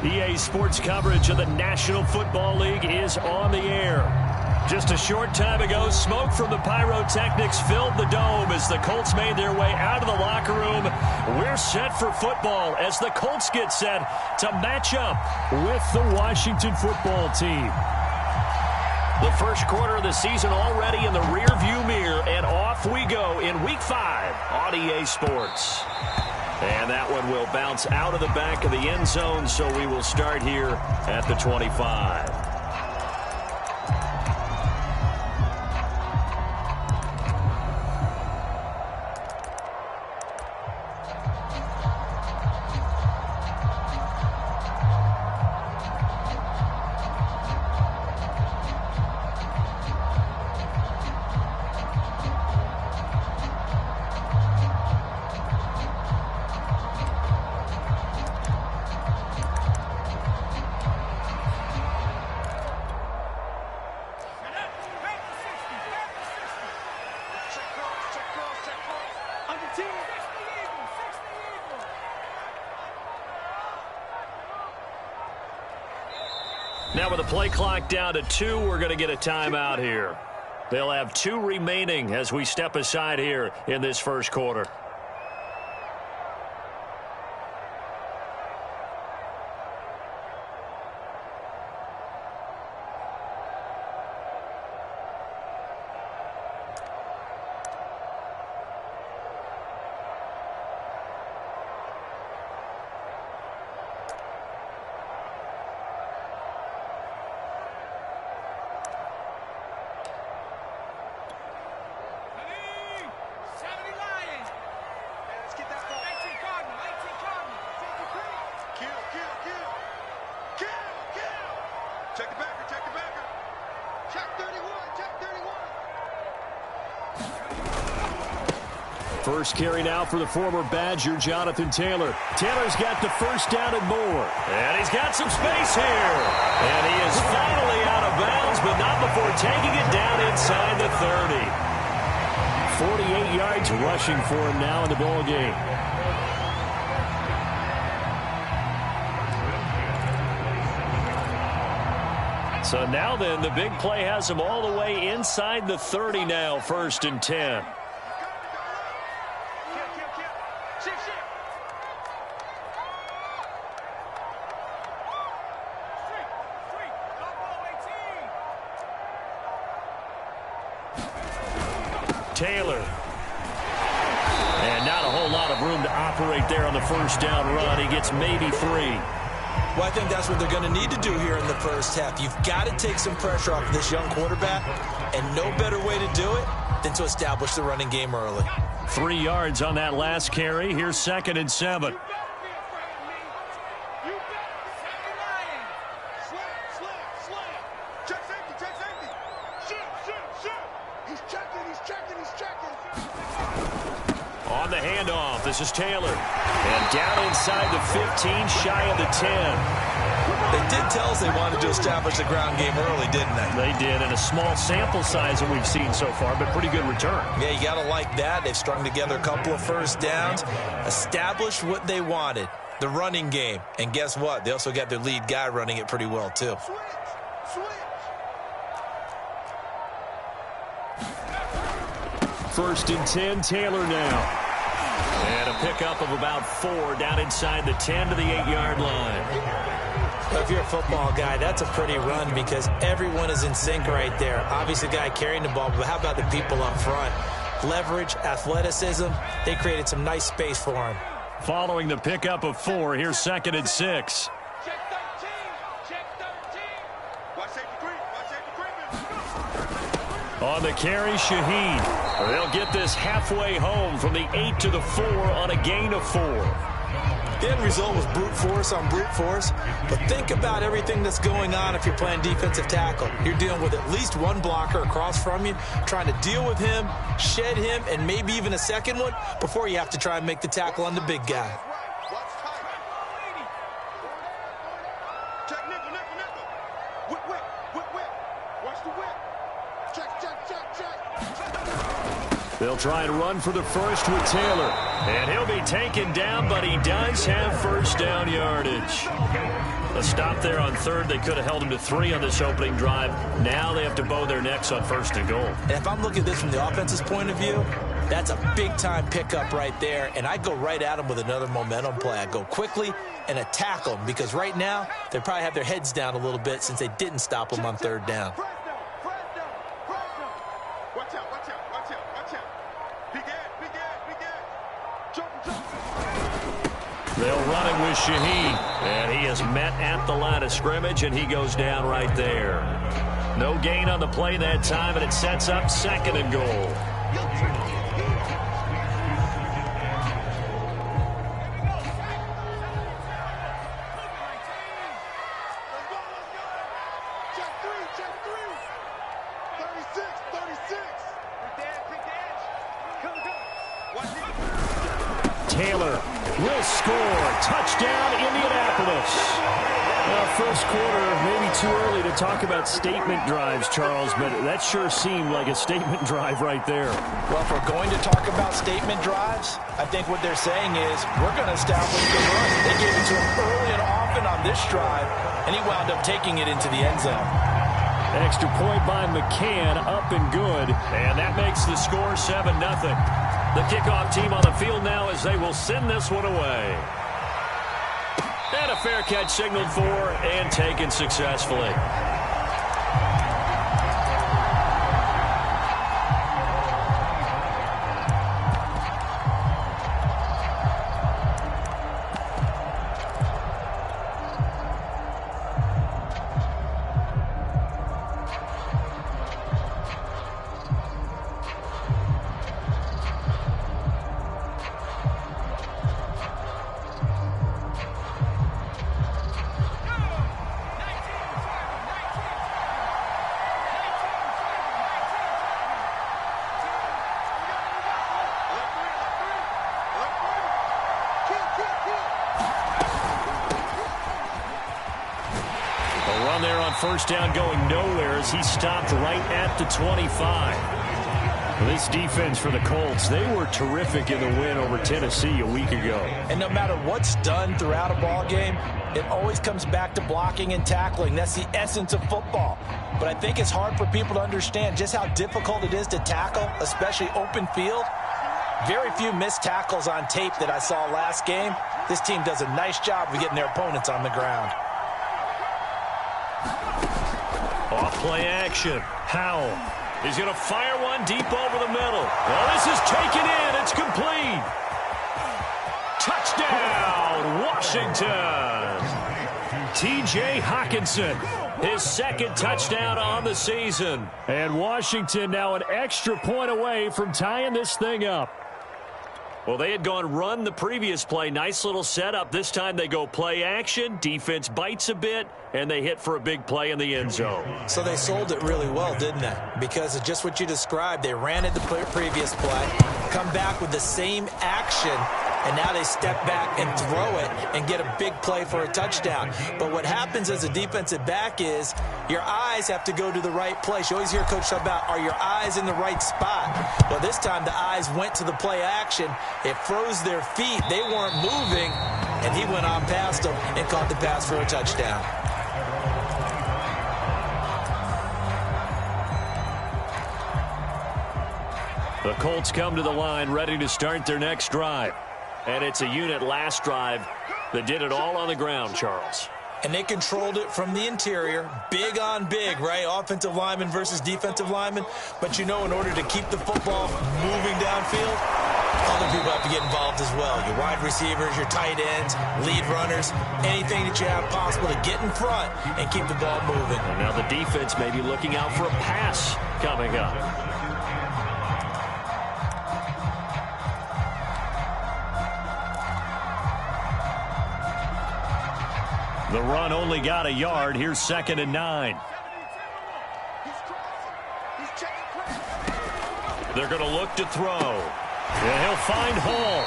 EA Sports coverage of the National Football League is on the air. Just a short time ago, smoke from the pyrotechnics filled the dome as the Colts made their way out of the locker room. We're set for football as the Colts get set to match up with the Washington football team. The first quarter of the season already in the rearview mirror, and off we go in Week 5 on EA Sports. And that one will bounce out of the back of the end zone, so we will start here at the 25. Now with the play clock down to 2, we're going to get a timeout here. They'll have 2 remaining as we step aside here in this first quarter. First carry now for the former Badger, Jonathan Taylor. Taylor's got the first down and more. And he's got some space here. And he is finally out of bounds, but not before taking it down inside the 30. 48 yards rushing for him now in the ball game. So now then, the big play has him all the way inside the 30 now, 1st and 10. Taylor. And not a whole lot of room to operate there on the first down run. He gets maybe 3. Well, I think that's what they're going to need to do here in the first half. You've got to take some pressure off this young quarterback, and no better way to do it than to establish the running game early. 3 yards on that last carry. Here's 2nd and 7. On the handoff, this is Taylor. And down inside the 15, shy of the 10. They did tell us they wanted to establish the ground game early, didn't they? They did, and a small sample size that we've seen so far, but pretty good return. Yeah, you got to like that. They've strung together a couple of first downs, established what they wanted, the running game. And guess what? They also got their lead guy running it pretty well, too. First and 10, Taylor now. And a pickup of about 4 down inside the 10 to the 8-yard line. If you're a football guy, that's a pretty run because everyone is in sync right there. Obviously, the guy carrying the ball, but how about the people up front? Leverage, athleticism, they created some nice space for him. Following the pickup of 4, here's 2nd and 6. Check 13. Check 13. Watch safety creep. Watch safety creeping. On the carry, Shaheen. They'll get this halfway home from the 8 to the 4 on a gain of 4. The end result was brute force on brute force. But think about everything that's going on if you're playing defensive tackle. You're dealing with at least one blocker across from you, trying to deal with him, shed him, and maybe even a second one before you have to try and make the tackle on the big guy. Check nickel, nickel, nickel. Whip, whip, whip, whip. Watch the whip. Check, check, check, check. They'll try and run for the first with Taylor. And he'll be taken down, but he does have first down yardage. A stop there on third. They could have held him to 3 on this opening drive. Now they have to bow their necks on first and goal. And if I'm looking at this from the offense's point of view, that's a big-time pickup right there. And I go right at him with another momentum play. I go quickly and attack them because right now they probably have their heads down a little bit since they didn't stop them on third down. They'll run it with Shaheen. And he is met at the line of scrimmage, and he goes down right there. No gain on the play that time, and it sets up second and goal. Taylor will score. Touchdown, Indianapolis. Now, first quarter, maybe too early to talk about statement drives, Charles, but that sure seemed like a statement drive right there. Well, if we're going to talk about statement drives, I think what they're saying is we're going to establish the run. They gave it to him early and often on this drive, and he wound up taking it into the end zone. Extra point by McCann, up and good, and that makes the score 7-0. The kickoff team on the field now as they will send this one away. And a fair catch signaled for and taken successfully. First down going nowhere as he stopped right at the 25. This defense for the Colts, they were terrific in the win over Tennessee a week ago. And no matter what's done throughout a ball game, it always comes back to blocking and tackling. That's the essence of football. But I think it's hard for people to understand just how difficult it is to tackle, especially open field. Very few missed tackles on tape that I saw last game. This team does a nice job of getting their opponents on the ground. Off play action. Howell is going to fire one deep over the middle. Well, this is taken in. It's complete. Touchdown, Washington. T.J. Hockenson, his second touchdown on the season. And Washington now an extra point away from tying this thing up. Well, they had gone run the previous play. Nice little setup. This time they go play action. Defense bites a bit, and they hit for a big play in the end zone. So they sold it really well, didn't they? Because of just what you described. They ran it the previous play, come back with the same action, and now they step back and throw it and get a big play for a touchdown. But what happens as a defensive back is your eyes have to go to the right place. You always hear Coach talk about, are your eyes in the right spot? Well, this time the eyes went to the play action. It froze their feet. They weren't moving, and he went on past them and caught the pass for a touchdown. The Colts come to the line ready to start their next drive. And it's a unit last drive that did it all on the ground, Charles. And they controlled it from the interior, big on big, right? Offensive lineman versus defensive lineman. But you know, in order to keep the football moving downfield, other people have to get involved as well. Your wide receivers, your tight ends, lead runners, anything that you have possible to get in front and keep the ball moving. And now the defense may be looking out for a pass coming up. The run only got a yard. Here's 2nd and 9. They're going to look to throw. And he'll find Hall.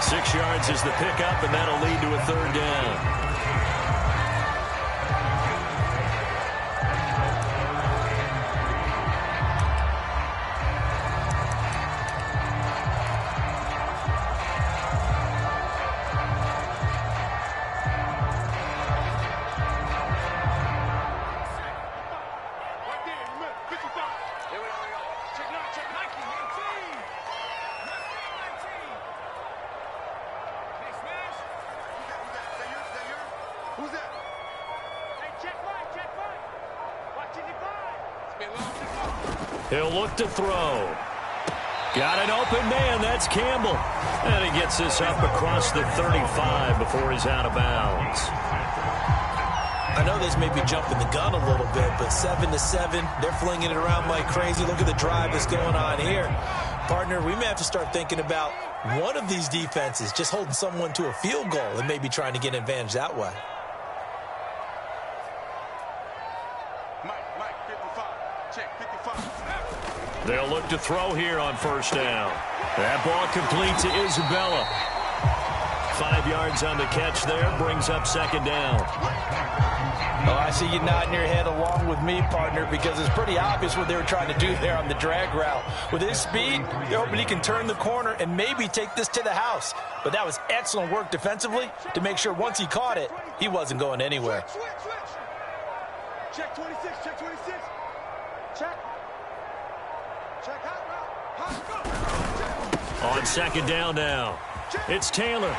6 yards is the pickup, and that'll lead to a 3rd down. Who's that? Hey, check mine. Watching the five. It's been long. He'll look to throw. Got an open man. That's Campbell. And he gets this up across the 35 before he's out of bounds. I know this may be jumping the gun a little bit, but 7-7, they're flinging it around like crazy. Look at the drive that's going on here. Partner, we may have to start thinking about one of these defenses just holding someone to a field goal and maybe trying to get an advantage that way. Mike, 55. Check, 55. They'll look to throw here on first down. That ball complete to Isabella. 5 yards on the catch there, brings up second down. Oh, I see you nodding your head along with me, partner, because it's pretty obvious what they were trying to do there on the drag route. With his speed, they're hoping he can turn the corner and maybe take this to the house. But that was excellent work defensively to make sure once he caught it, he wasn't going anywhere. Switch. Check 26, check 26. Check hot route. On second down now, it's Taylor.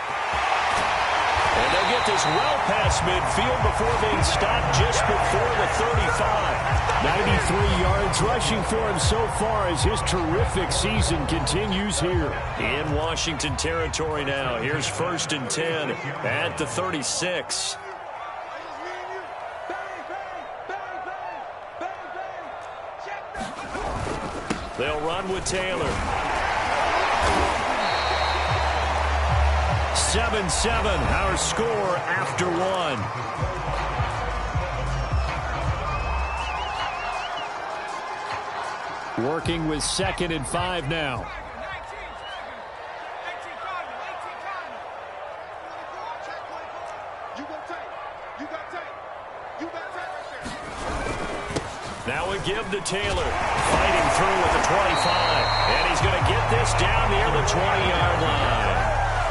And they'll get this well past midfield before being stopped just before the 35. 93 yards rushing for him so far as his terrific season continues here. In Washington territory now. Here's 1st and 10 at the 36. They'll run with Taylor. 7-7, our score after one. Working with 2nd and 5 now. Now we give to Taylor, fighting through with the 25, and he's going to get this down near the 20-yard line.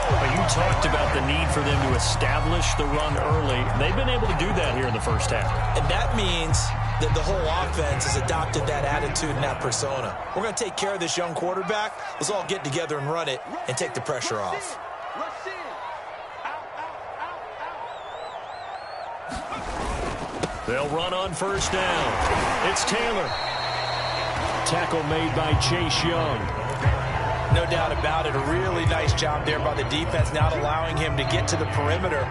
But you talked about the need for them to establish the run early. They've been able to do that here in the first half. And that means that the whole offense has adopted that attitude and that persona. We're going to take care of this young quarterback. Let's all get together and run it and take the pressure off. They'll run on first down. It's Taylor. Tackle made by Chase Young. No doubt about it. A really nice job there by the defense, not allowing him to get to the perimeter.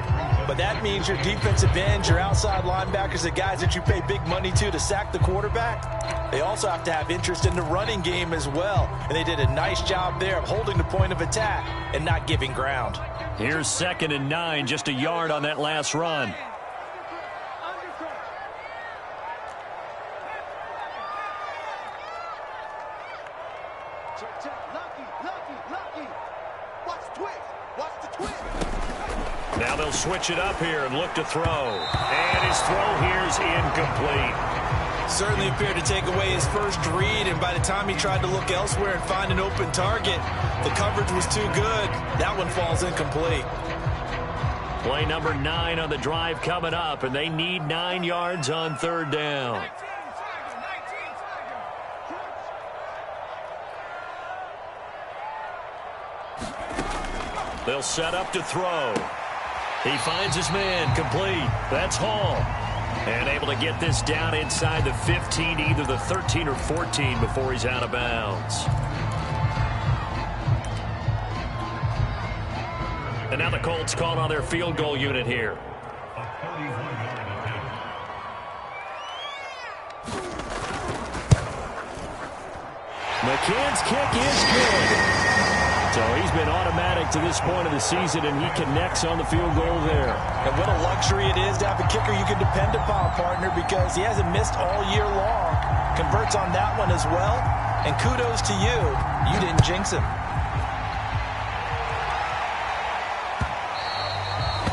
But that means your defensive ends, your outside linebackers, the guys that you pay big money to sack the quarterback, they also have to have interest in the running game as well. And they did a nice job there of holding the point of attack and not giving ground. Here's 2nd and 9, just a yard on that last run. Now they'll switch it up here and look to throw. And his throw here's incomplete. Certainly appeared to take away his first read, and by the time he tried to look elsewhere and find an open target, the coverage was too good. That one falls incomplete. Play number 9 on the drive coming up, and they need 9 yards on 3rd down. They'll set up to throw. He finds his man, complete. That's Hall. And able to get this down inside the 15, either the 13 or 14 before he's out of bounds. And now the Colts call on their field goal unit here. McCann's kick is good. So he's been automatic to this point of the season, and he connects on the field goal there. And what a luxury it is to have a kicker you can depend upon, partner, because he hasn't missed all year long. Converts on that one as well. And kudos to you. You didn't jinx him.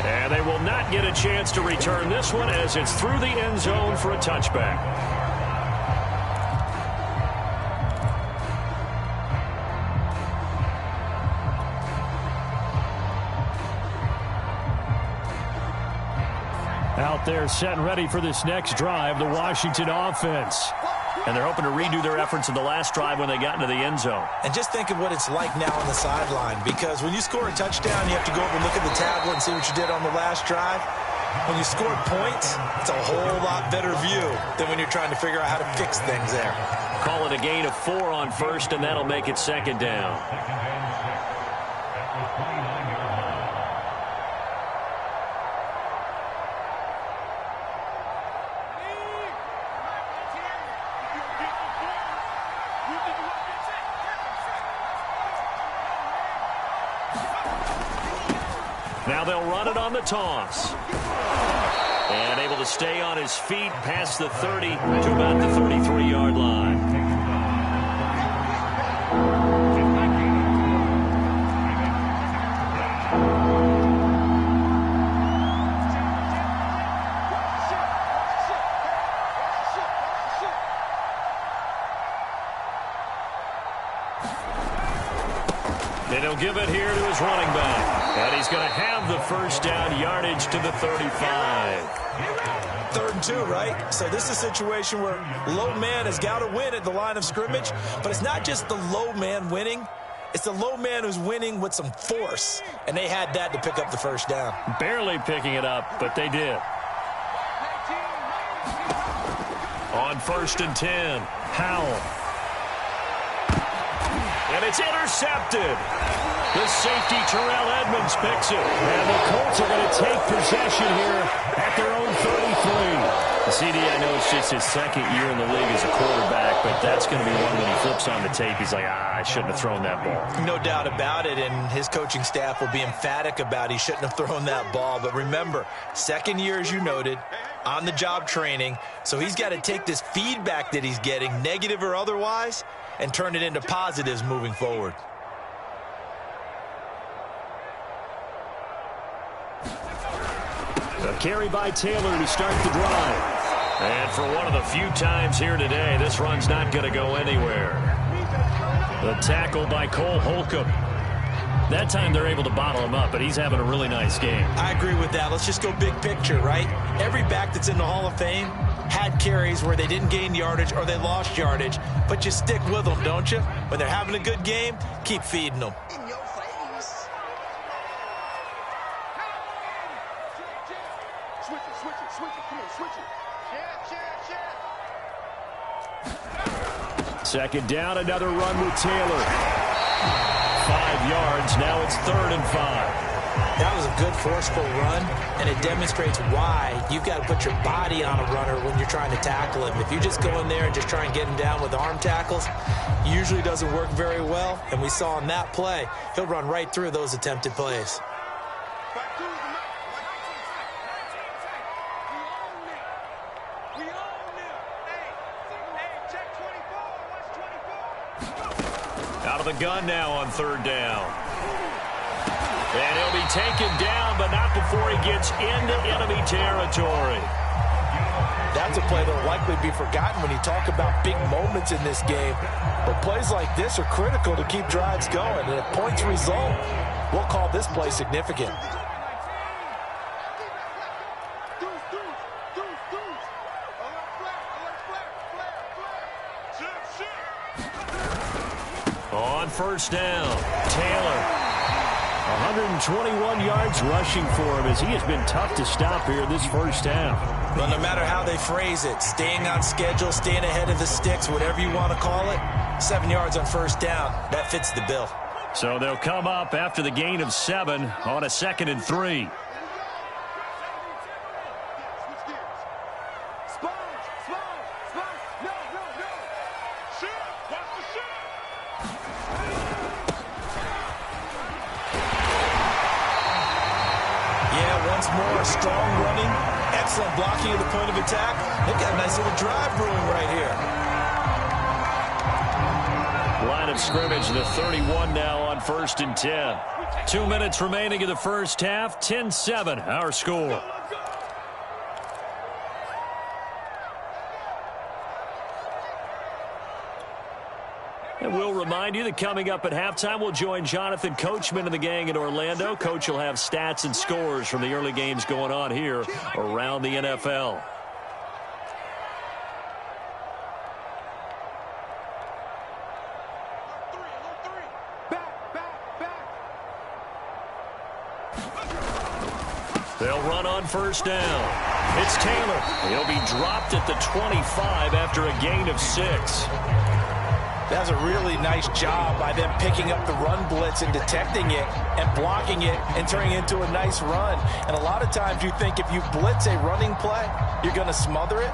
And they will not get a chance to return this one as it's through the end zone for a touchback. Out there set and ready for this next drive, the Washington offense. And they're hoping to redo their efforts in the last drive when they got into the end zone. And just think of what it's like now on the sideline, because when you score a touchdown, you have to go over and look at the tablet and see what you did on the last drive. When you score points, it's a whole lot better view than when you're trying to figure out how to fix things there. Call it a gain of 4 on first, and that'll make it second down. Now they'll run it on the toss. And able to stay on his feet past the 30 to about the 33-yard line. And he'll give it here to his running back. And he's going to have the first down, yardage to the 35. 3rd and 2, right? So this is a situation where low man has got to win at the line of scrimmage. But it's not just the low man winning. It's the low man who's winning with some force. And they had that to pick up the first down. Barely picking it up, but they did. On 1st and 10, Howell. And it's intercepted. The safety, Terrell Edmonds, picks it. And the Colts are going to take possession here at their own 33. CD, I know it's just his 2nd year in the league as a quarterback, but that's going to be one when he flips on the tape. He's like, I shouldn't have thrown that ball. No doubt about it, and his coaching staff will be emphatic about he shouldn't have thrown that ball. But remember, 2nd year, as you noted, on-the-job training, so he's got to take this feedback that he's getting, negative or otherwise, and turn it into positives moving forward. A carry by Taylor to start the drive. And for one of the few times here today, this run's not going to go anywhere. The tackle by Cole Holcomb. That time they're able to bottle him up, but he's having a really nice game. I agree with that. Let's just go big picture, right? Every back that's in the Hall of Fame had carries where they didn't gain yardage or they lost yardage, but you stick with them, don't you? When they're having a good game, keep feeding them. In your face. Switch it. Come on, switch it. Share. 2nd down, another run with Taylor. 5 yards, now it's 3rd and 5. That was a good, forceful run, and it demonstrates why you've got to put your body on a runner when you're trying to tackle him. If you just go in there and just try and get him down with arm tackles, usually doesn't work very well, and we saw in that play, he'll run right through those attempted plays. Out of the gun now on 3rd down. And he'll be taken down, but not before he gets into enemy territory. That's a play that will likely be forgotten when you talk about big moments in this game. But plays like this are critical to keep drives going. And if points result, we'll call this play significant. On 1st down, Taylor. 121 yards rushing for him as he has been tough to stop here this first half. Well, no matter how they phrase it, staying on schedule, staying ahead of the sticks, whatever you want to call it, 7 yards on 1st down, that fits the bill. So they'll come up after the gain of 7 on a 2nd and 3. More strong running, excellent blocking at the point of attack. They've got a nice little drive brewing right here. Line of scrimmage, the 31 now on 1st and 10. 2 minutes remaining in the first half, 10-7 our score. And we'll remind you that coming up at halftime, we'll join Jonathan Coachman and the gang in Orlando. Coach will have stats and scores from the early games going on here around the NFL. They'll run on first down. It's Taylor. He'll be dropped at the 25 after a gain of 6. That's a really nice job by them picking up the run blitz and detecting it and blocking it and turning it into a nice run. And a lot of times you think if you blitz a running play, you're going to smother it.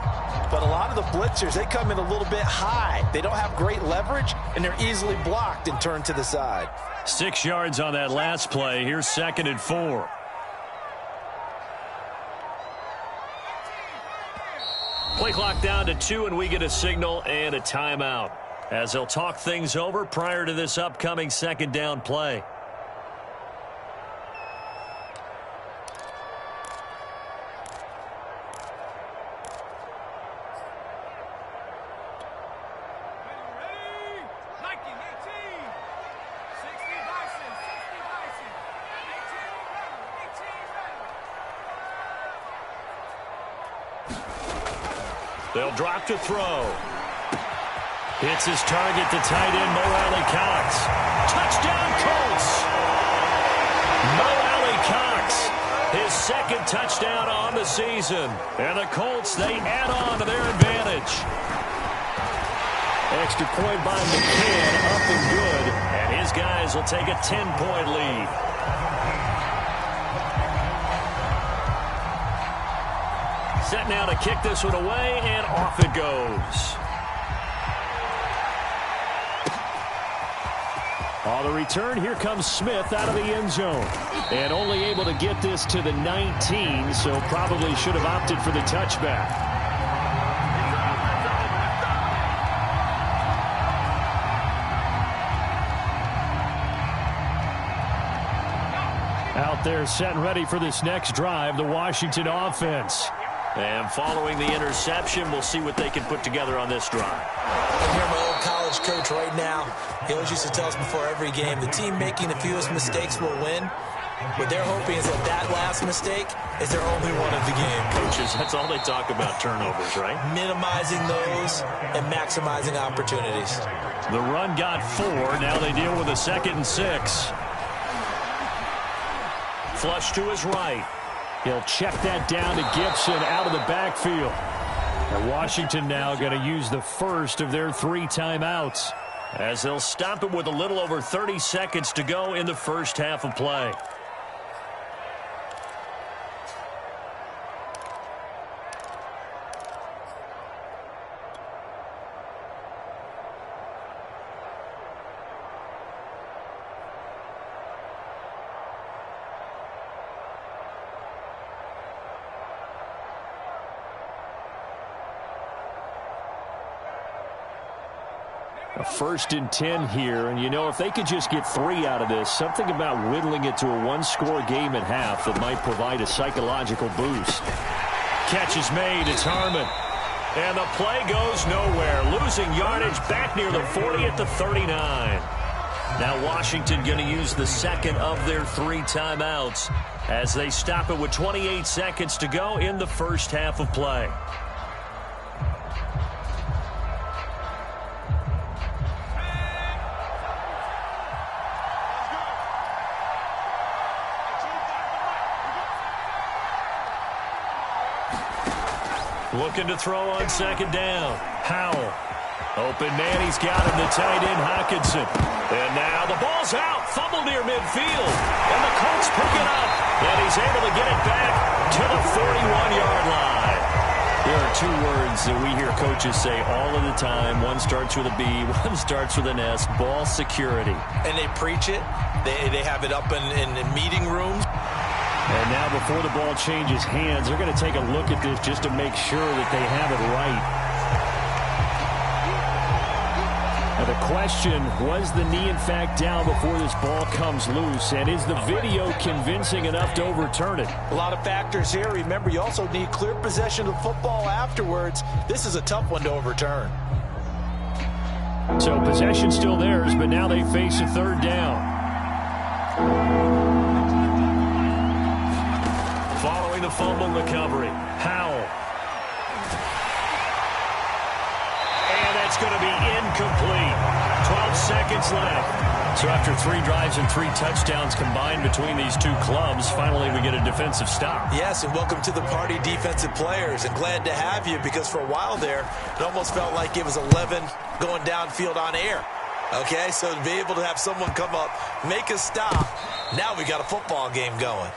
But a lot of the blitzers, they come in a little bit high. They don't have great leverage, and they're easily blocked and turned to the side. 6 yards on that last play. Here's 2nd and 4. Play clock down to 2, and we get a signal and a timeout as they'll talk things over prior to this upcoming 2nd down play. They'll drop to throw. Hits his target to tight end Mo Alley-Cox. Touchdown Colts. Mo Alley-Cox, his 2nd touchdown on the season. And the Colts, they add on to their advantage. Extra point by McCann, up and good. And his guys will take a 10-point lead. Set now to kick this one away, and off it goes. On the return, here comes Smith out of the end zone. And only able to get this to the 19, so probably should have opted for the touchback. Out there set and ready for this next drive, the Washington offense. And following the interception, we'll see what they can put together on this drive. I hear my old college coach right now. He always used to tell us before every game, the team making the fewest mistakes will win. What they're hoping is that last mistake is their only one of the game. Coaches, that's all they talk about, turnovers, right? Minimizing those and maximizing opportunities. The run got 4. Now they deal with a 2nd and 6. Flush to his right. He'll check that down to Gibson out of the backfield. And Washington now going to use the first of their 3 timeouts as they'll stop it with a little over 30 seconds to go in the first half of play. A 1st and 10 here, and you know, if they could just get 3 out of this, something about whittling it to a 1-score game at half that might provide a psychological boost. Catch is made. It's Harmon. And the play goes nowhere. Losing yardage back near the 40 at the 39. Now Washington going to use the 2nd of their 3 timeouts as they stop it with 28 seconds to go in the first half of play. Looking to throw on 2nd down. Howell. Open man, he's got him, the tight end Hockenson. And now the ball's out. Fumble near midfield. And the Colts pick it up. And he's able to get it back to the 41-yard line. There are 2 words that we hear coaches say all of the time. One starts with a B, one starts with an S. Ball security. And they preach it. They have it up in meeting rooms. And now before the ball changes hands, they're going to take a look at this just to make sure that they have it right. Now the question, was the knee in fact down before this ball comes loose? And is the video convincing enough to overturn it? A lot of factors here. Remember, you also need clear possession of football afterwards. This is a tough one to overturn. So possession still theirs, but now they face a 3rd down. Following the fumble recovery, Howell. And that's going to be incomplete. 12 seconds left. So after 3 drives and 3 touchdowns combined between these two clubs, finally we get a defensive stop. Yes, and welcome to the party, defensive players. And glad to have you, because for a while there, it almost felt like it was 11 going downfield on air. Okay, so to be able to have someone come up, make a stop, now we got a football game going.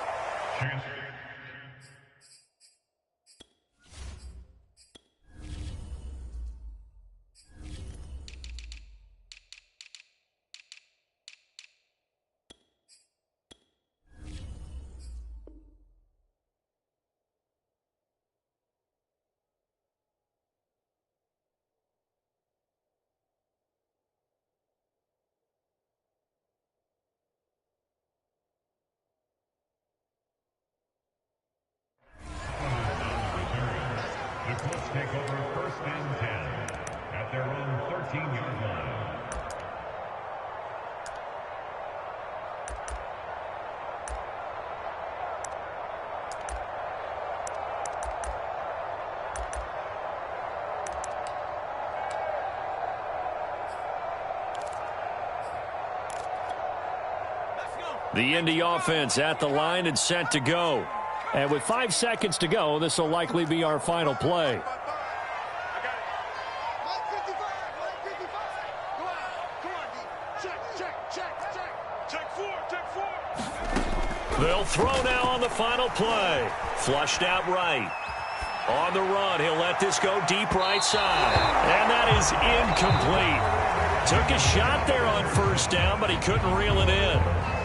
The Colts take over 1st and 10 at their own 13-yard line. The Indy offense at the line and set to go. And with 5 seconds to go, this will likely be our final play. They'll throw now on the final play. Flushed out right. On the run, he'll let this go deep right side. And that is incomplete. Took a shot there on 1st down, but he couldn't reel it in.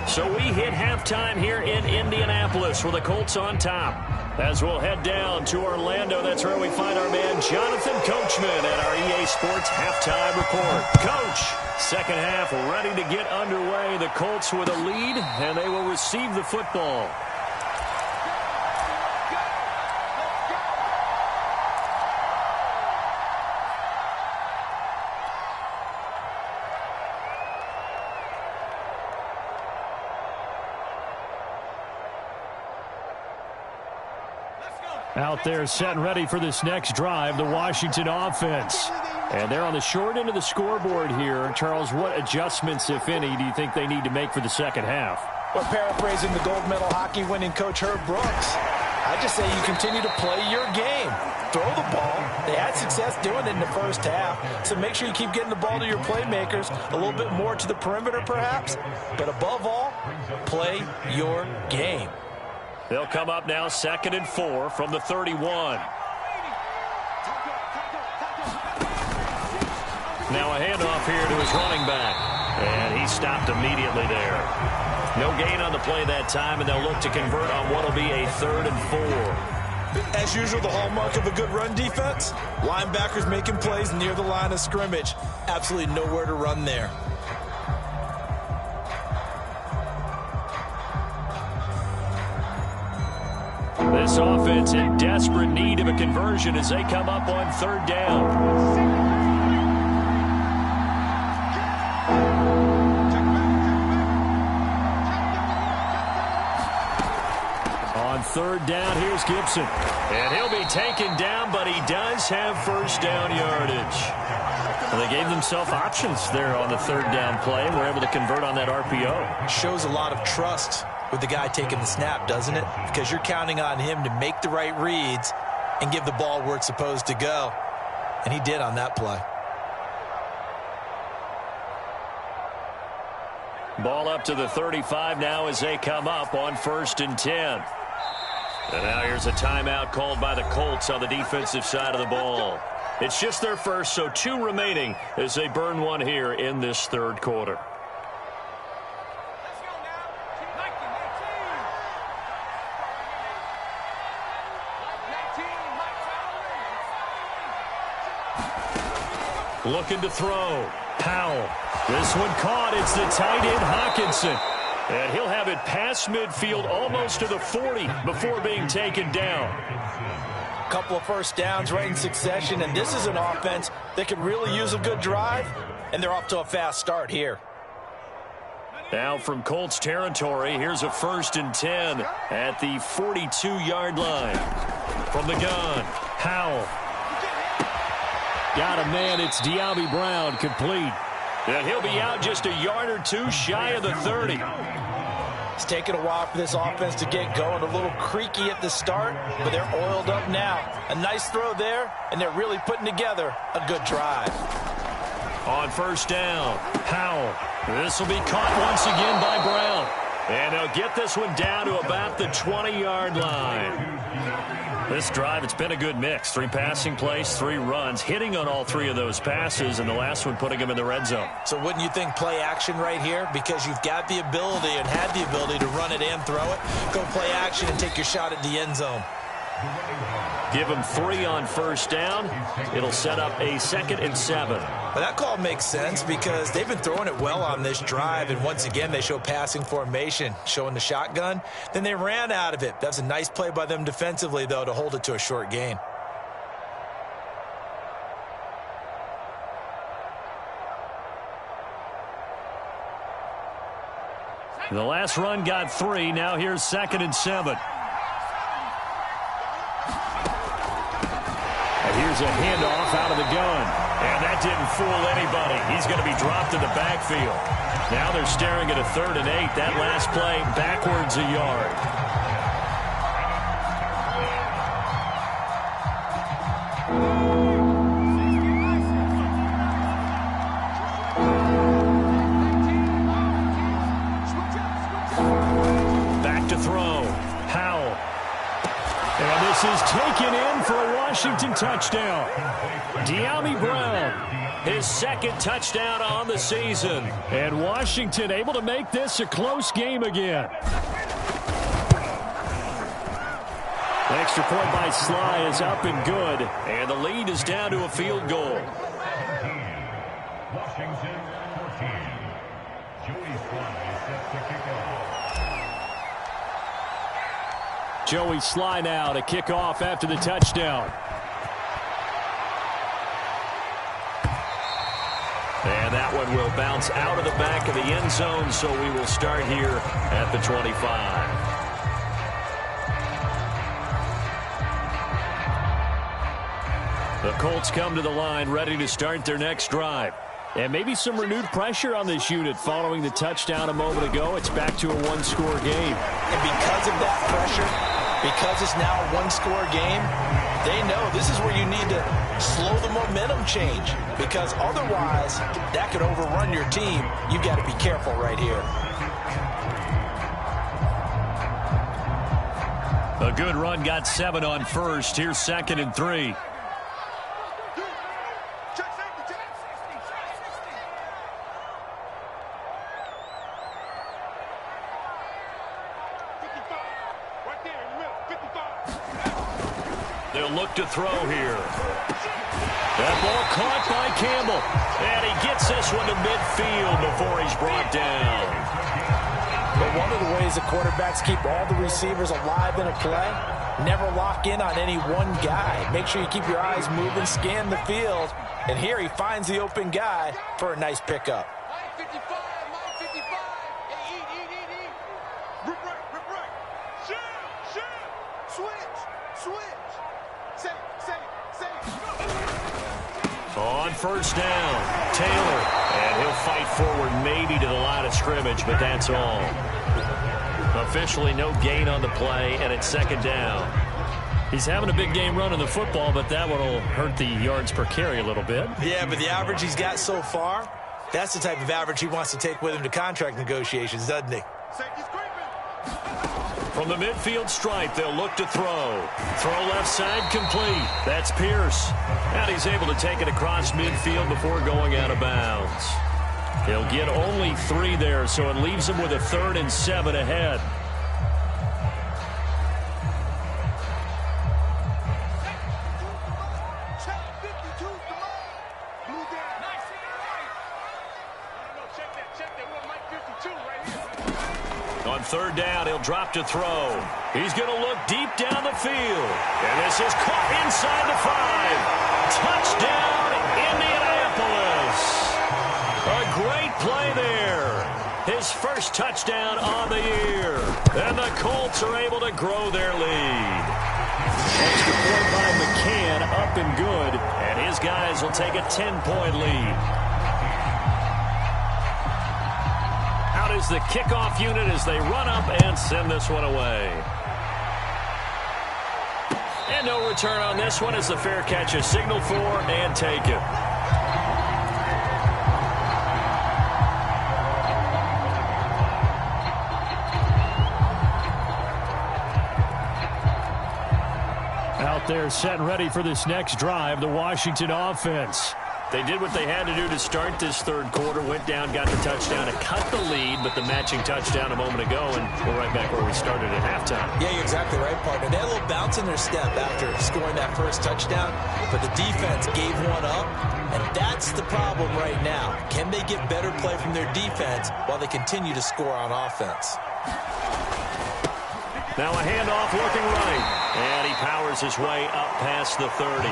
So we hit halftime here in Indianapolis with the Colts on top. As we'll head down to Orlando, that's where we find our man Jonathan Coachman at our EA Sports Halftime Report. Coach, second half ready to get underway. The Colts with a lead, and they will receive the football. Out there set and ready for this next drive, the Washington offense. And they're on the short end of the scoreboard here. Charles, what adjustments, if any, do you think they need to make for the second half? Well, paraphrasing the gold medal hockey winning coach Herb Brooks, I just say you continue to play your game. Throw the ball. They had success doing it in the first half. So make sure you keep getting the ball to your playmakers, a little bit more to the perimeter perhaps. But above all, play your game. They'll come up now 2nd and 4 from the 31. Now a handoff here to his running back. And he stopped immediately there. No gain on the play that time, and they'll look to convert on what will be a 3rd and 4. As usual, the hallmark of a good run defense, linebackers making plays near the line of scrimmage. Absolutely nowhere to run there. This offense in desperate need of a conversion as they come up on 3rd down. On 3rd down, here's Gibson. And he'll be taken down, but he does have 1st down yardage. Well, they gave themselves options there on the 3rd down play, and were able to convert on that RPO. Shows a lot of trust with the guy taking the snap, doesn't it? Because you're counting on him to make the right reads and give the ball where it's supposed to go. And he did on that play. Ball up to the 35 now as they come up on 1st and 10. And now here's a timeout called by the Colts on the defensive side of the ball. It's just their first, so 2 remaining as they burn one here in this 3rd quarter. Looking to throw. Powell. This one caught. It's the tight end Hawkinson. And he'll have it past midfield almost to the 40 before being taken down. A couple of 1st downs right in succession, and this is an offense that could really use a good drive, and they're off to a fast start here. Now from Colts territory, here's a 1st and 10 at the 42-yard line. From the gun, Powell. Got a man, it's Diaby Brown, complete. And he'll be out just a yard or two shy of the 30. It's taken a while for this offense to get going. A little creaky at the start, but they're oiled up now. A nice throw there, and they're really putting together a good drive. On first down, Howell. This will be caught once again by Brown. And they'll get this one down to about the 20-yard line. This drive, it's been a good mix. 3 passing plays, 3 runs, hitting on all 3 of those passes, and the last one putting them in the red zone. So wouldn't you think play action right here? Because you've got the ability and had the ability to run it and throw it. Go play action and take your shot at the end zone. Give them 3 on first down. It'll set up a 2nd and 7. But that call makes sense because they've been throwing it well on this drive, and once again they show passing formation, showing the shotgun. Then they ran out of it. That's a nice play by them defensively, though, to hold it to a short gain. The last run got 3. Now here's 2nd and 7. Here's a handoff out of the gun. And that didn't fool anybody. He's going to be dropped in the backfield. Now they're staring at a 3rd and 8. That last play backwards a yard. Back to throw. Howell. And this is taken in for a Washington touchdown. De'Ami Brown, his 2nd touchdown on the season. And Washington able to make this a close game again. The extra point by Sly is up and good. And the lead is down to a field goal. Washington 14. Joey Sly set to kick off. Joey Sly now to kick off after the touchdown. And that one will bounce out of the back of the end zone, so we will start here at the 25. The Colts come to the line ready to start their next drive. And maybe some renewed pressure on this unit following the touchdown a moment ago. It's back to a 1-score game. And because of that pressure, because it's now a 1-score game, they know this is where you need to slow the momentum change, because otherwise that could overrun your team. You've got to be careful right here. A good run got 7 on first. Here's 2nd and 3. They'll look to throw here. That ball caught by Campbell. And he gets this one to midfield before he's brought down. But one of the ways the quarterbacks keep all the receivers alive in a play, never lock in on any one guy. Make sure you keep your eyes moving, scan the field. And here he finds the open guy for a nice pickup. On first down, Taylor. And he'll fight forward maybe to the line of scrimmage, but that's all. Officially no gain on the play, and it's 2nd down. He's having a big game running the football, but that one will hurt the yards per carry a little bit. Yeah, but the average he's got so far, that's the type of average he wants to take with him to contract negotiations, doesn't he? From the midfield stripe, they'll look to throw. Throw left side complete. That's Pierce. And he's able to take it across midfield before going out of bounds. He'll get only 3 there, so it leaves him with a 3rd and 7 ahead. On 3rd down, he'll drop to throw. He's going to look deep down the field. And this is caught inside the 5. Touchdown, Indianapolis. A great play there. His first touchdown on the year. And the Colts are able to grow their lead. Extra point by McCann, up and good. And his guys will take a 10-point lead. is the kickoff unit as they run up and send this one away. And no return on this one as the fair catch is signaled for and taken. Out there set and ready for this next drive, the Washington offense. They did what they had to do to start this third quarter, went down, got the touchdown to cut the lead, but the matching touchdown a moment ago, and we're right back where we started at halftime. Yeah, you're exactly right, partner. They had a little bounce in their step after scoring that first touchdown, but the defense gave one up, and that's the problem right now. Can they get better play from their defense while they continue to score on offense? Now a handoff looking right, and he powers his way up past the 30.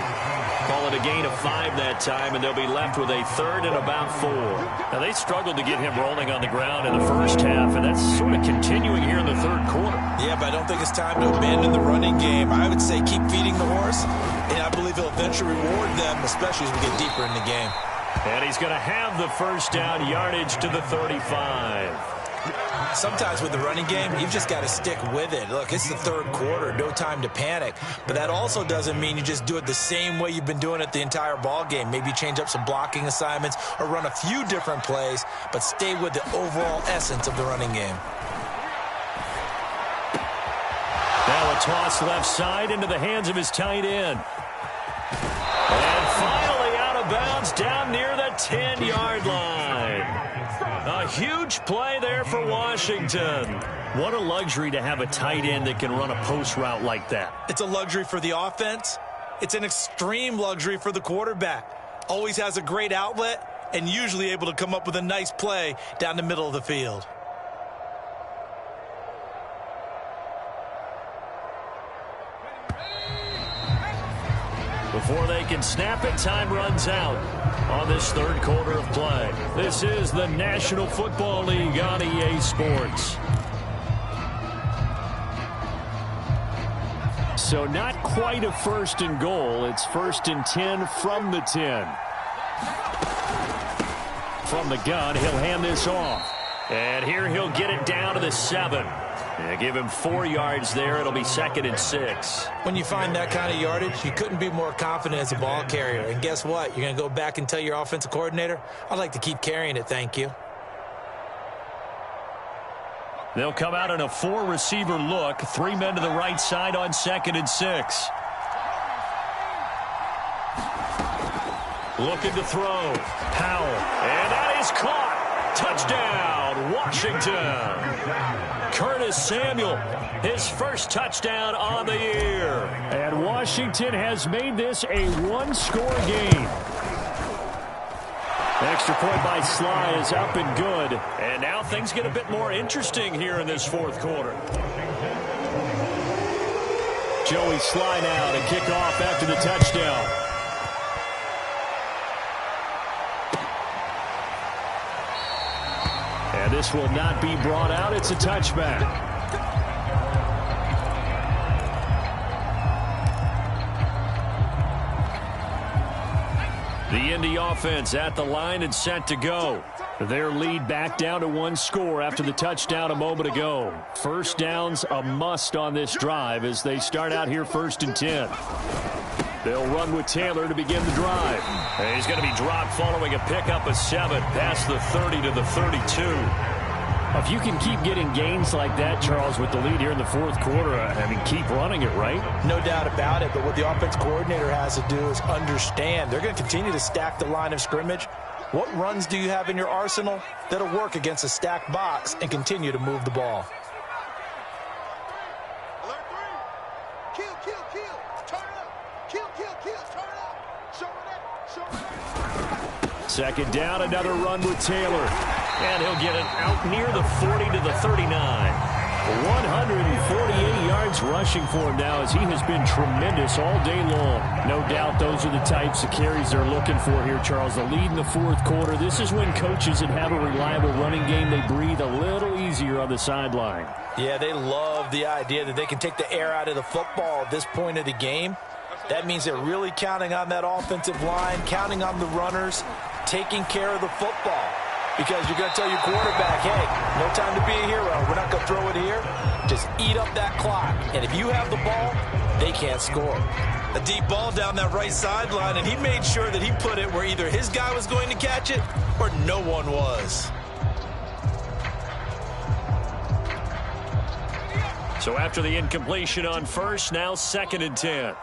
Call it a gain of 5 that time, and they'll be left with a third and about 4. Now, they struggled to get him rolling on the ground in the first half, and that's sort of continuing here in the third quarter. Yeah, but I don't think it's time to abandon the running game. I would say keep feeding the horse, and I believe he'll eventually reward them, especially as we get deeper in the game. And he's going to have the first down yardage to the 35. Sometimes with the running game, you've just got to stick with it. Look, it's the third quarter, no time to panic. But that also doesn't mean you just do it the same way you've been doing it the entire ball game. Maybe change up some blocking assignments or run a few different plays, but stay with the overall essence of the running game. Now a toss left side into the hands of his tight end. And finally out of bounds down near the 10-yard line. A huge play there for Washington. What a luxury to have a tight end that can run a post route like that. It's a luxury for the offense. It's an extreme luxury for the quarterback. Always has a great outlet and usually able to come up with a nice play down the middle of the field. Before they can snap it, time runs out on this third quarter of play. This is the National Football League on EA Sports. So not quite a first and goal. It's 1st and 10 from the 10. From the gun, he'll hand this off. And here he'll get it down to the 7. Yeah, give him 4 yards there. It'll be 2nd and 6. When you find that kind of yardage, you couldn't be more confident as a ball carrier. And guess what? You're going to go back and tell your offensive coordinator, I'd like to keep carrying it, thank you. They'll come out in a 4-receiver look. 3 men to the right side on 2nd and 6. Looking to throw. Powell. And that is caught. Touchdown, Washington. Curtis Samuel, his first touchdown on the year. And Washington has made this a 1-score game. Extra point by Sly is up and good. And now things get a bit more interesting here in this fourth quarter. Joey Sly now to kick off after the touchdown. And this will not be brought out. It's a touchback. The Indy offense at the line and set to go. Their lead back down to 1 score after the touchdown a moment ago. First down's a must on this drive as they start out here 1st and 10. They'll run with Taylor to begin the drive. And he's going to be dropped following a pickup of 7 past the 30 to the 32. If you can keep getting gains like that, Charles, with the lead here in the fourth quarter, I mean, keep running it, right? No doubt about it, but what the offense coordinator has to do is understand. They're going to continue to stack the line of scrimmage. What runs do you have in your arsenal that'll work against a stacked box and continue to move the ball? Alert 3. Kill, kill, kill. Turn it up. Kill, kill, kill. Turn it up. Show it up. Show it up. Second down, another run with Taylor. And he'll get it out near the 40 to the 39. 148 yards rushing for him now as he has been tremendous all day long. No doubt those are the types of carries they're looking for here, Charles. The lead in the fourth quarter. This is when coaches that have a reliable running game, they breathe a little easier on the sideline. Yeah, they love the idea that they can take the air out of the football at this point of the game. That means they're really counting on that offensive line, counting on the runners, taking care of the football. because you're going to tell your quarterback, hey, no time to be a hero. We're not going to throw it here. Just eat up that clock. And if you have the ball, they can't score. A deep ball down that right sideline, and he made sure that he put it where either his guy was going to catch it or no one was. So after the incompletion on first, now 2nd and 10.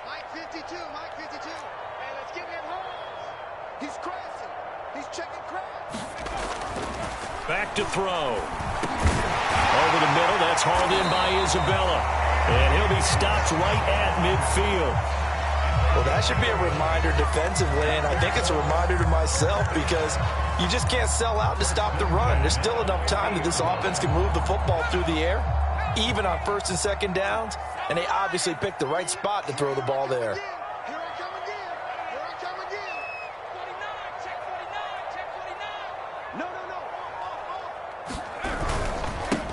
Mike 52. Hey, let's give him holes. He's crazy. He's checking crabs. Back to throw. Over the middle, that's hauled in by Isabella. And he'll be stopped right at midfield. Well, that should be a reminder defensively, and I think it's a reminder to myself because you just can't sell out to stop the run. There's still enough time that this offense can move the football through the air, even on 1st and 2nd downs, and they obviously picked the right spot to throw the ball there. Here I come again. Here I come again. 49. Check 49. No.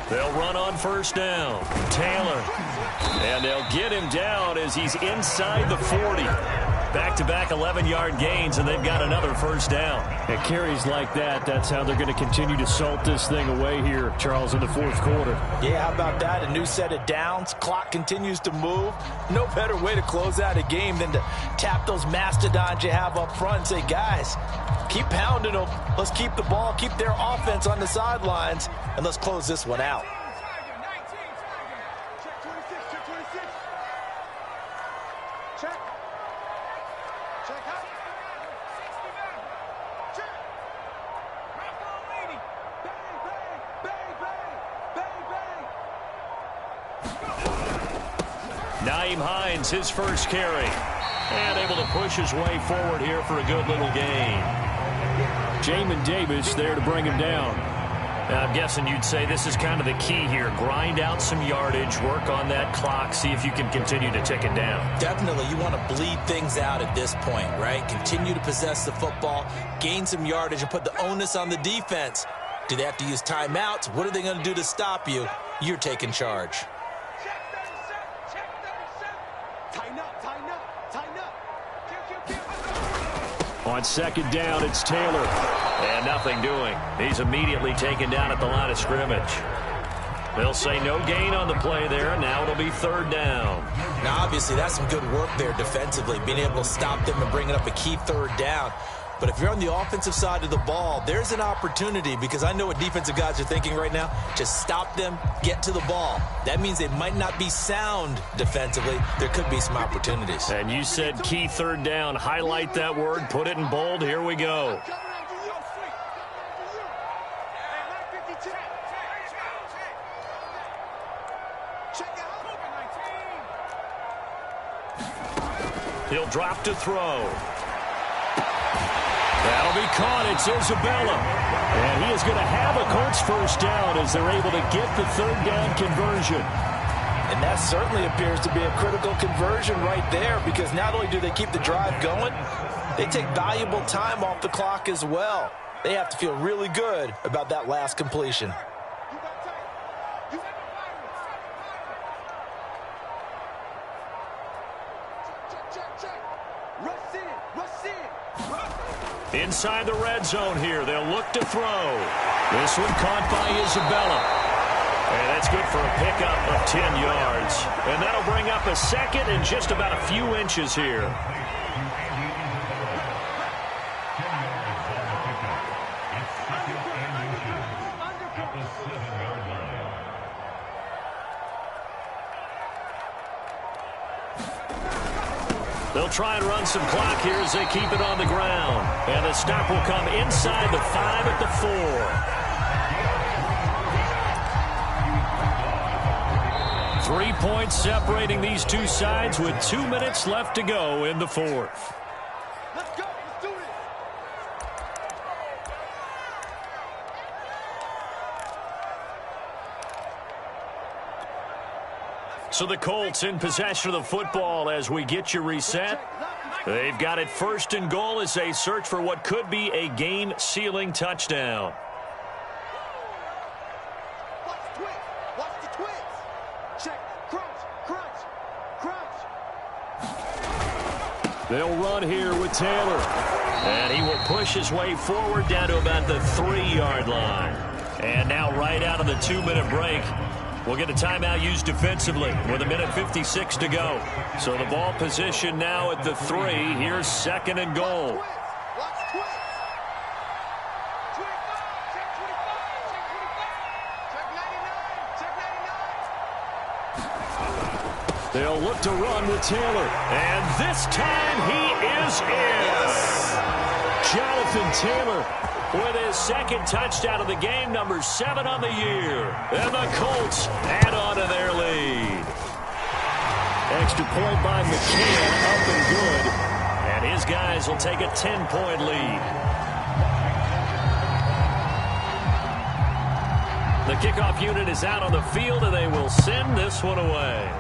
They'll run on 1st down. Taylor. And they'll get him down as he's inside the 40. Back-to-back 11-yard gains, and they've got another 1st down. At carries like that, that's how they're going to continue to salt this thing away here, Charles, in the 4th quarter. Yeah, how about that? A new set of downs. Clock continues to move. No better way to close out a game than to tap those mastodons you have up front and say, guys, keep pounding them. Let's keep the ball, keep their offense on the sidelines, and let's close this one out. Hines, his first carry. And able to push his way forward here for a good little gain. Jamin Davis there to bring him down. Now, I'm guessing you'd say this is kind of the key here. Grind out some yardage, work on that clock, see if you can continue to tick it down. Definitely, you want to bleed things out at this point, right? Continue to possess the football, gain some yardage, and put the onus on the defense. Do they have to use timeouts? What are they going to do to stop you? You're taking charge. On 2nd down, it's Taylor. And nothing doing. He's immediately taken down at the line of scrimmage. They'll say no gain on the play there. Now it'll be 3rd down. Now, obviously, that's some good work there defensively, being able to stop them and bringing up a key 3rd down. But if you're on the offensive side of the ball, there's an opportunity, because I know what defensive guys are thinking right now. Just stop them, get to the ball. That means they might not be sound defensively. There could be some opportunities. And you said key 3rd down. Highlight that word, put it in bold. Here we go. He'll drop to throw. That'll be caught. It's Isabella. And he is going to have a Colts 1st down as they're able to get the 3rd down conversion. And that certainly appears to be a critical conversion right there, because not only do they keep the drive going, they take valuable time off the clock as well. They have to feel really good about that last completion. Inside the red zone here. They'll look to throw. This one caught by Isabella. And that's good for a pickup of 10 yards. And that'll bring up a 2nd and just about a few inches here. They'll try and run some clock here as they keep it on the ground. And the stop will come inside the 5 at the 4. 3 points separating these two sides with 2 minutes left to go in the 4th. Let's go. Let's do this. So the Colts in possession of the football as we get you reset. They've got it 1st and goal as they search for what could be a game-sealing touchdown. Watch the twist. Watch the twist. Check. Crunch. Crunch. Crunch. They'll run here with Taylor. And he will push his way forward down to about the 3-yard line. And now right out of the 2-minute break, we'll get a timeout used defensively with 1:56 to go. So the ball position now at the 3. Here's 2nd and goal. They'll look to run with Taylor. And this time he is in. Yes. Jonathan Taylor with his 2nd touchdown of the game, number 7 on the year. And the Colts add on to their lead. Extra point by McCann, up and good. And his guys will take a 10-point lead. The kickoff unit is out on the field, and they will send this one away.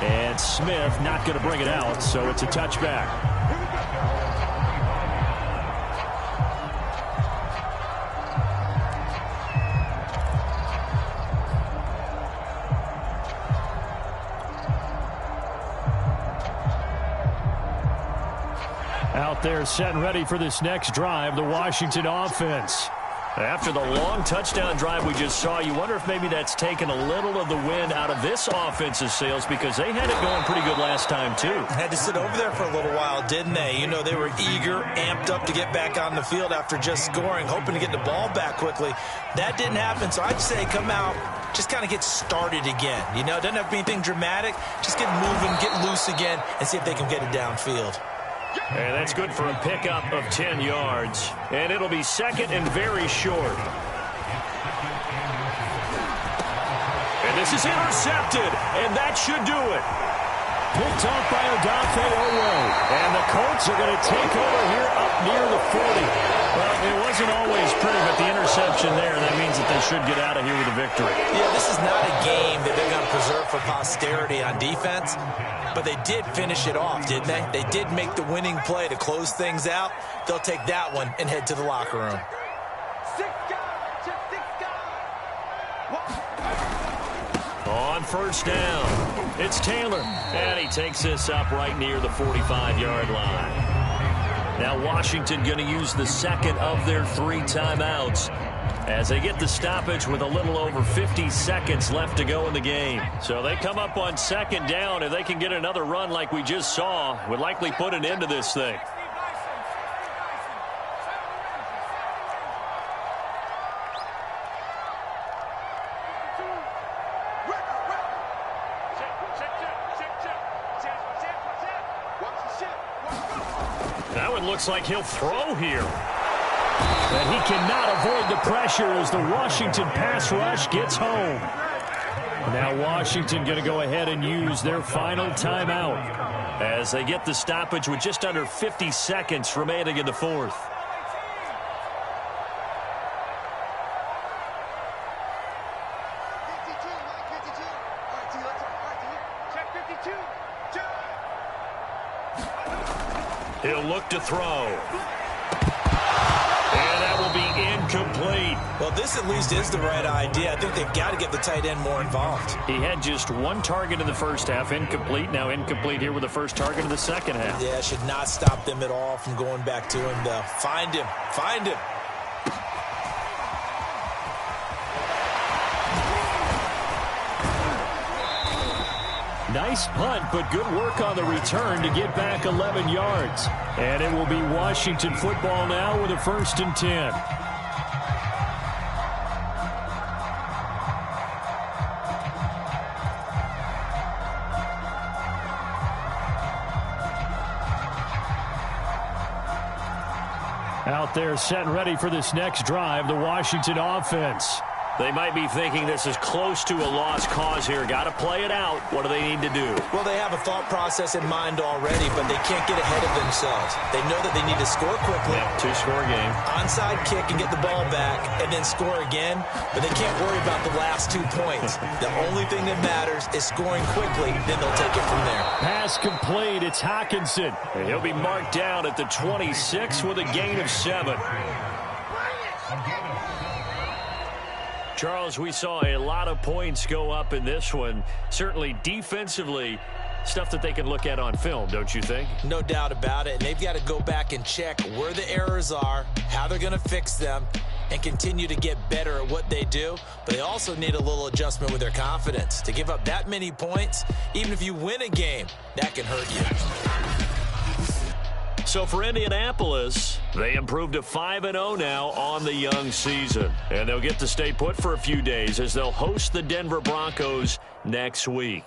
And Smith not going to bring it out, so it's a touchback. Out there set and ready for this next drive, the Washington offense. After the long touchdown drive we just saw, you wonder if maybe that's taken a little of the wind out of this offense's sails, because they had it going pretty good last time, too. Had to sit over there for a little while, didn't they? You know, they were eager, amped up to get back on the field after just scoring, hoping to get the ball back quickly. That didn't happen, so I'd say come out, just kind of get started again. You know, it doesn't have to be anything dramatic. Just get moving, get loose again, and see if they can get it downfield. And that's good for a pickup of 10 yards. And it'll be 2nd and very short. And this is intercepted, and that should do it. Picked off by Odafe Oweh. And the Colts are going to take over here up near the 40. Well, it wasn't always pretty, but the interception there, that means that they should get out of here with a victory. Yeah, this is not a game that they're going to preserve for posterity on defense, but they did finish it off, didn't they? They did make the winning play to close things out. They'll take that one and head to the locker room. On first down, it's Taylor, and he takes this up right near the 45-yard line. Now Washington going to use the 2nd of their 3 timeouts as they get the stoppage with a little over 50 seconds left to go in the game. So they come up on 2nd down. If they can get another run like we just saw, would likely put an end to this thing. That one looks like he'll throw here. And he cannot avoid the pressure as the Washington pass rush gets home. Now Washington going to go ahead and use their final timeout as they get the stoppage with just under 50 seconds remaining in the 4th. He'll look to throw. And that will be incomplete. Well, this at least is the right idea. I think they've got to get the tight end more involved. He had just 1 target in the first half, incomplete. Now incomplete here with the first target of the second half. Yeah, should not stop them at all from going back to him, though. Find him. Find him. Nice punt, but good work on the return to get back 11 yards. And it will be Washington football now with a 1st and 10. Out there set and ready for this next drive, the Washington offense. They might be thinking this is close to a lost cause here. Got to play it out. What do they need to do? Well, they have a thought process in mind already, but they can't get ahead of themselves. They know that they need to score quickly. Yeah, 2-score game. Onside kick and get the ball back and then score again, but they can't worry about the last 2 points. The only thing that matters is scoring quickly, then they'll take it from there. Pass complete. It's Hockenson. And he'll be marked down at the 26 with a gain of 7. Charles, we saw a lot of points go up in this one. Certainly defensively, stuff that they can look at on film, don't you think? No doubt about it. And they've got to go back and check where the errors are, how they're going to fix them, and continue to get better at what they do. But they also need a little adjustment with their confidence. To give up that many points, even if you win a game, that can hurt you. So for Indianapolis, they improved to 5-0 now on the young season. And they'll get to stay put for a few days as they'll host the Denver Broncos next week.